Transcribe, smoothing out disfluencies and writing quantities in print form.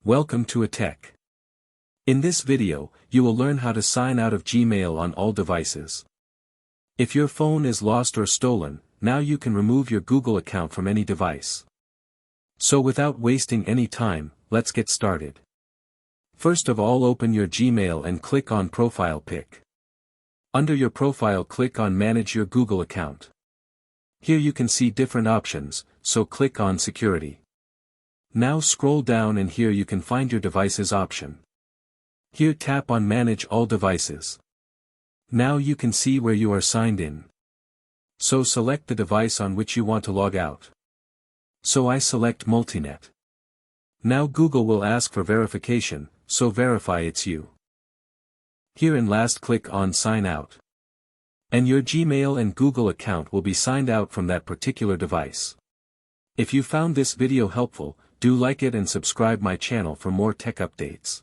Welcome to a Tech. In this video, you will learn how to sign out of Gmail on all devices. If your phone is lost or stolen, now you can remove your Google account from any device. So without wasting any time, let's get started. First of all, open your Gmail and click on Profile Pic. Under your profile, click on Manage your Google account. Here you can see different options, so click on Security. Now scroll down and here you can find your devices option. Here tap on Manage all devices. Now you can see where you are signed in. So select the device on which you want to log out. So I select Multinet. Now Google will ask for verification, so verify it's you. Here and last click on Sign Out. And your Gmail and Google account will be signed out from that particular device. If you found this video helpful, do like it and subscribe my channel for more tech updates.